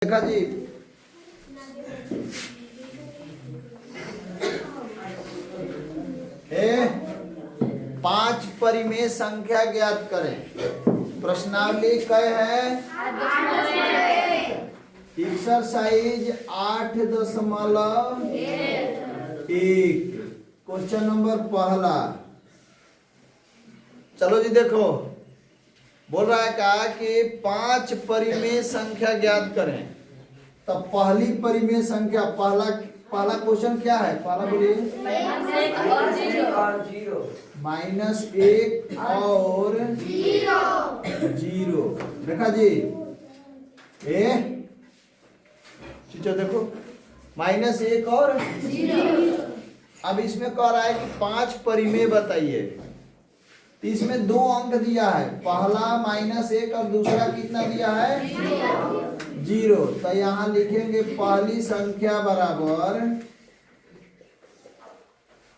देखा जी। पांच परिमेय संख्या ज्ञात करें। प्रश्नावली कय है? एक्सरसाइज 8.1। क्वेश्चन नंबर पहला। चलो जी देखो, बोल रहा है क्या कि पांच परिमेय संख्या ज्ञात करें। तो पहली परिमेय संख्या, पहला क्वेश्चन क्या है? पहला बोलिए। -1 और 0। देखा जी, चीचो देखो, -1 और 0। अब इसमें कह रहा है कि पांच परिमेय बताइए। तो इसमें दो अंक दिया है, पहला -1 और दूसरा कितना दिया है? 0। तो यहां लिखेंगे पहली संख्या बराबर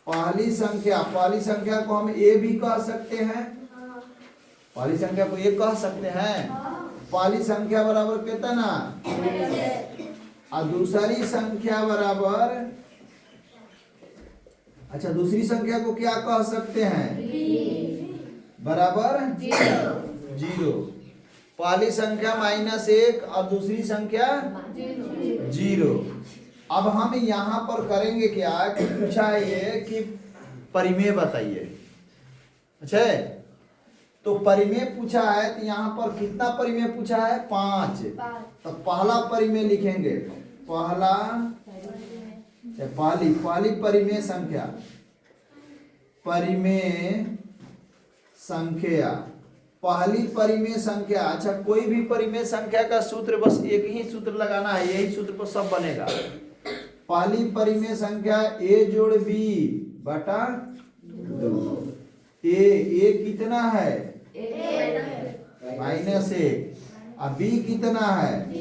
पहली संख्या को हम ए भी कह सकते हैं। पहली संख्या को ए कह सकते हैं। पहली संख्या बराबर कितना? और दूसरी संख्या बराबर, अच्छा दूसरी संख्या को क्या कह सकते हैं? बराबर 0। पहली संख्या -1 और दूसरी संख्या 0। अब हम यहाँ पर करेंगे क्या कि पूछा है ये कि परिमेय बताइए। अच्छा, तो परिमेय पूछा है, तो यहाँ पर कितना परिमेय पूछा है? 5। तो पहला परिमेय लिखेंगे, पहली परिमेय संख्या, पहली परिमेय संख्या। अच्छा, कोई भी परिमेय संख्या का सूत्र बस एक ही सूत्र लगाना है, यही सूत्र पर सब बनेगा। पहली परिमेय संख्या a जोड़ b बटा 2। ए कितना है? -1। और b कितना है?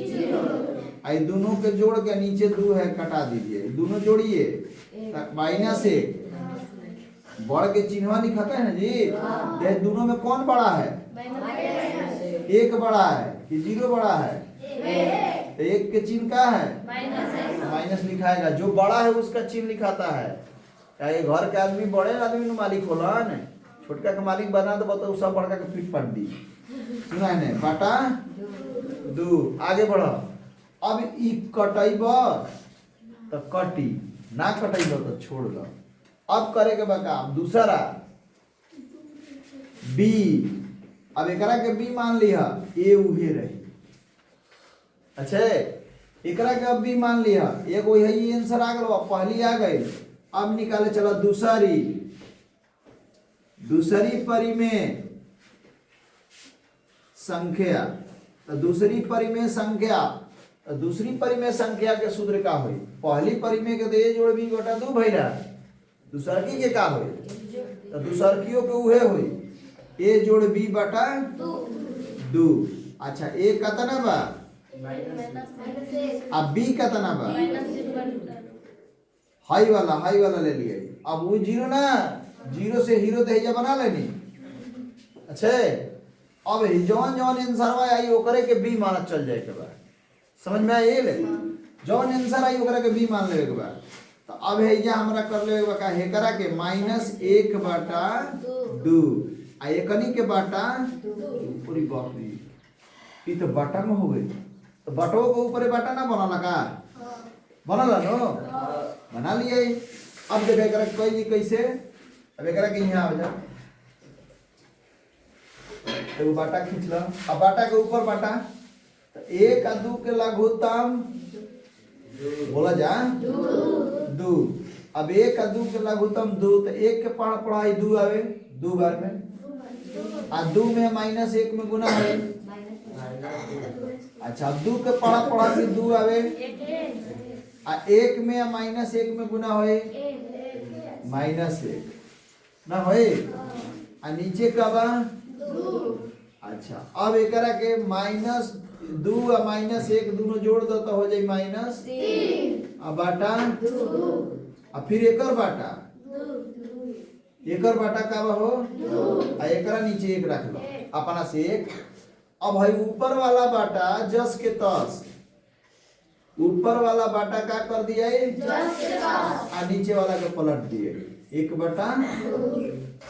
0। दोनों के जोड़ के नीचे 2 है, कटा दीजिए, दोनों जोड़िए। -1 बढ़ के चिन्ह लिखाता है ना जी। दोनों में कौन बड़ा है? 1 बड़ा है कि 0 बड़ा है? तो 1 के चिन्ह क्या है? माइनस लिखाएगा। जो बड़ा है उसका चिन्ह लिखाता है। क्या ये घर के आदमी बड़े आदमी ने मालिक होला न, छोटका के मालिक बना तो बताओ सब बड़का के पीठ पट दी। सुना है ने? बटा 2। आगे बढ़ो। अब ई कटैब तो कटी, ना कटैब तो छोड़ दो। अब करे के बका दूसरा b। अब एकरा के b मान लिया, ए उहे रही। अच्छा, एकरा के अब b मान लिया, एगो यही आंसर आ गया, पहली आ गई। अब निकाले चला दूसरी परिमेय संख्या। तो दूसरी परिमेय संख्या के सूत्र का हुई? पहली परिमेय के तो a जोड़ b बटा 2 भइला। दूसरकी के का हुई? तो दूसरकियों के उहे हुई, a जोड़ b बटा 2। अच्छा, a कितना बा? अब b कितना बा? हाई वाला ले लिए। अब वो 0 ना, 0 से हीरो तो हिजा बना लेनी। अच्छा, अब जौन आंसर आई ओकरे के b मानत चल जाए के बाद। समझ में आइल? जौन आंसर आई ओकरा के b मान लेवे के बाद। तो अब हैजा हमरा कर लेवे बका हेकरा के -1 बटा 2 आ एकनी के बटा 2। पूरी बात दी ई तो बटा में हो गई। तो बटो के ऊपर बटा ना बनला का? बनला नो, बना लिए। अब देखे एकरा कोई कैसे। अब एकरा के यहाँ आ जा, तो बटा खींच लो। अब बटा के ऊपर बटा, तो 1 और 2 के लघुत्तम बोला जा 2। अब 1 और 2 के लघुत्तम 2, तो 1 के पढ़ाई 2 आवे 2 बार में, और 2 में -1 में गुना है। अच्छा, अब 2 के पढ़ा 2 आवे, और 1 में -1 में गुना होए -1 ना होए, और नीचे का बा 2। अच्छा, अब एकरा के -2 और -1 दोनों जोड़ दो तो हो जाए -3 और बटा 2। और फिर एकर बाटा का हो 2, और एकरा नीचे 1 रख लो अपना से 1। अब भाई ऊपर वाला बाटा जस के तस ऊपर वाला बाटा का कर दिया और नीचे वाला के पलट दिए 1/2।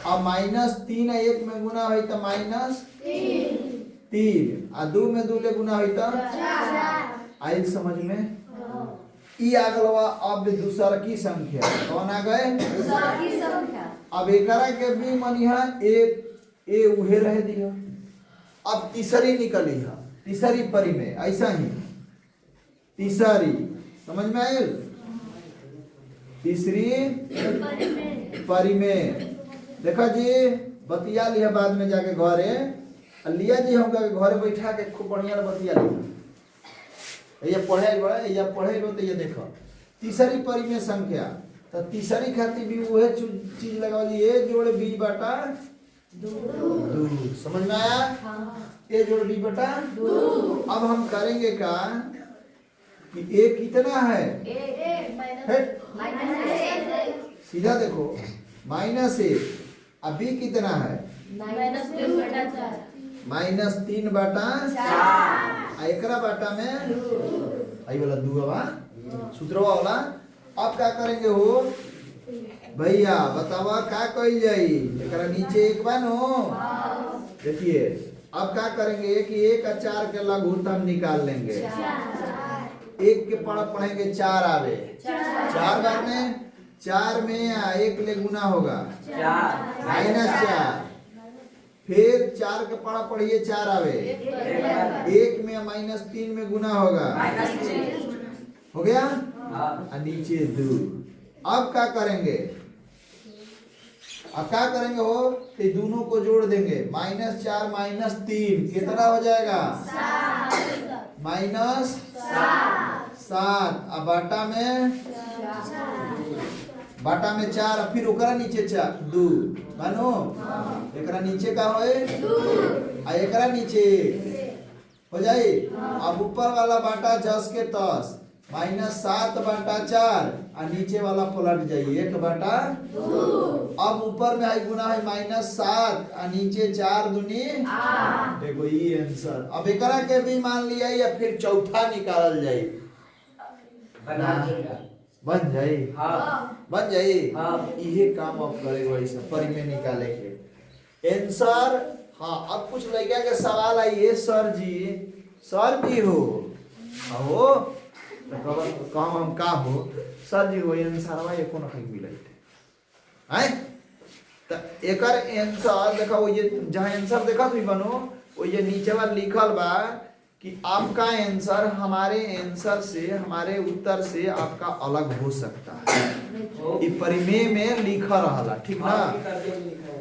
अब -3 1 में गुना हुई तो -3 और 2 में 2 ले गुना हुई तो 4 आई समझ में। ई आ गलवा अब दूसरा की संख्या कौन आ गए दूसरा की संख्या। अब एकरा के भी मनिहा ए उहे रह दिया। अब तीसरी निकली है तीसरी परी में ऐसा ही तीसरी समझ में आई तीसरी परी में देखा जी बतिया लिया बाद में जाके घरे लिया जी हम घरे बैठा के खूब बढ़िया बतिया लिया ये पढ़े तो ये देखो तीसरी परी में संख्या तो तीसरी खातिर भी वह चीज लगा ली ए जोड़े बी बटा 2 समझ में आया ए जोड़ बी बटा 2। अब हम करेंगे का कि ए कितना है सीधा देखो -1 अब बी कितना है -3 बटा 4 एकरा बाटा में आई वाला 2 सूत्रवा वाला। अब क्या करेंगे हो भैया बतावा का कइल जाई एकरा नीचे 1 बानो देखिए। अब क्या करेंगे कि 1 और 4 के लघुत्तम हम निकाल लेंगे 1 के पढ़ेंगे 4 आवे 4 बार में 4 में 1 ले गुना होगा -4 फिर 4 के पढ़िए 4 आवे 1 में -3 में गुना होगा हो गया और नीचे 2। अब क्या करेंगे हो तो दोनों को जोड़ देंगे -4 -3 कितना हो जाएगा -7 अब बाटा में 4 फिर ओकरा नीचे 2 मानो एकरा नीचे का होए 2 आ एकरा नीचे हो जाए। अब ऊपर वाला बाटा 10 के 10 -7 बटा 4 और नीचे वाला पलट जाइए 1/2। अब ऊपर में है गुना है -7 और नीचे 4 दूनी 8 देखो ये आंसर। अब एकरा के भी मान लिया या फिर चौथा निकाल जाए बन जाए बन जाए ये काम अब करे वैसे परी में निकाले के आंसर। हाँ अब कुछ लड़का के सवाल आई सर जी हो काम हम का हो सर जी हो आंसरवा एको न कहीं मिले हैं तो एकर आंसर देखा वो ये जहां आंसर देखा तुम बनो वो ये नीचे वाला लिखल बा कि आपका आंसर हमारे आंसर से हमारे उत्तर से आपका अलग हो सकता है। ये परिमेय में लिखा रहा ठीक ना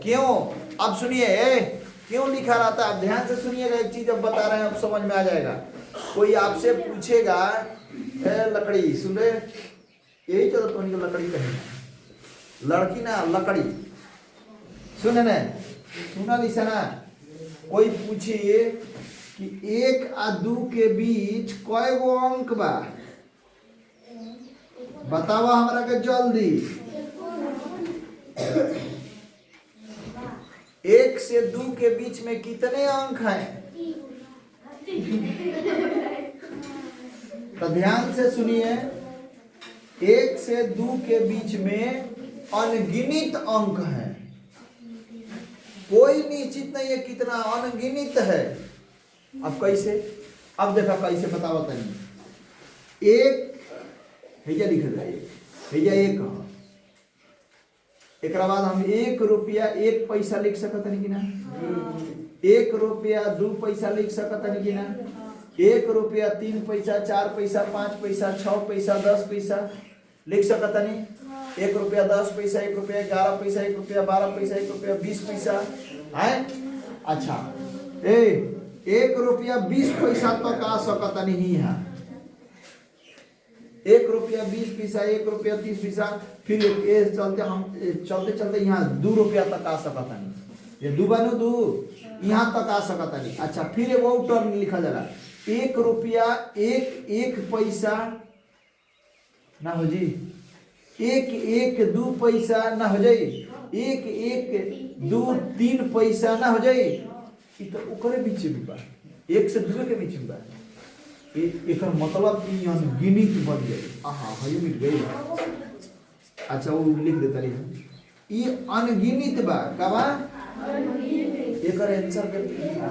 क्यों। अब सुनिए क्यों लिखा रहता है आप ध्यान से सुनिएगा एक चीज अब बता रहे हैं अब समझ में आ जाएगा। कोई आपसे पूछेगा लकड़ी सुन रहे यही चलो तो लकड़ी कहीं लड़की ना लकड़ी सुने न सुना लिसना कोई पूछिए कि 1 और 2 के बीच कय गो अंक बा बतावा हमरा के जल्दी। 1 से 2 के बीच में कितने अंक हैं तो ध्यान से सुनिए 1 से 2 के बीच में अनगिनत अंक हैं कोई निश्चित नहीं है कितना अनगिनत है। अब कैसे अब देखा कैसे बताओ तनी एक भैया लिख जाए भैया एक बाद हम 1 रुपया 1 पैसा लिख सकत नहीं कि ना 1 रुपया 2 पैसा लिख सकत नहीं कि ना 1 रुपया 3 पैसा 4 पैसा 5 पैसा 6 पैसा 10 पैसा लिख सकत नहीं 1 रुपया 10 पैसा 1 रुपया 11 पैसा 1 रुपया 12 पैसा 1 रुपया 20 पैसा है। अच्छा 1 रुपया 20 पैसा तक आ सकत नहीं है 1 रुपया 20 पैसा 1 रुपया 30 पैसा फिर चलते हम चलते यहाँ 2 रुपया तक आ सकत नहीं ये 2 बानो 2 यहाँ तक आ सकत नहीं। अच्छा फिर वो टर्म लिखा जाला 1 रुपया 1 पैसा ना हो जी 1 2 पैसा ना हो जाए 1 2 3 पैसा ना हो जाए तो ओकरे बीच में बा 1 से 2 के बीच में बा एकर मतलब कि अनगिनत बन गई। आहा हयो मिट गई। अच्छा वो लिख देता रही ये अनगिनत बा का बा एकर आंसर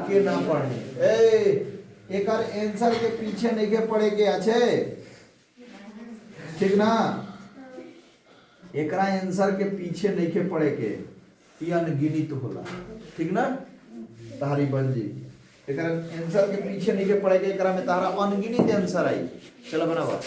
के ना पढ़े एकर आंसर के पीछे नहीं के पढ़े के अच्छे ठीक ना एकरा आंसर के पीछे नहीं के पढ़े के ये अनगिनत होला ठीक ना तारी बन जी एकरा आंसर के पीछे नहीं के पढ़े के एकरा में तारा अनगिनत आंसर आई चलो बनावा।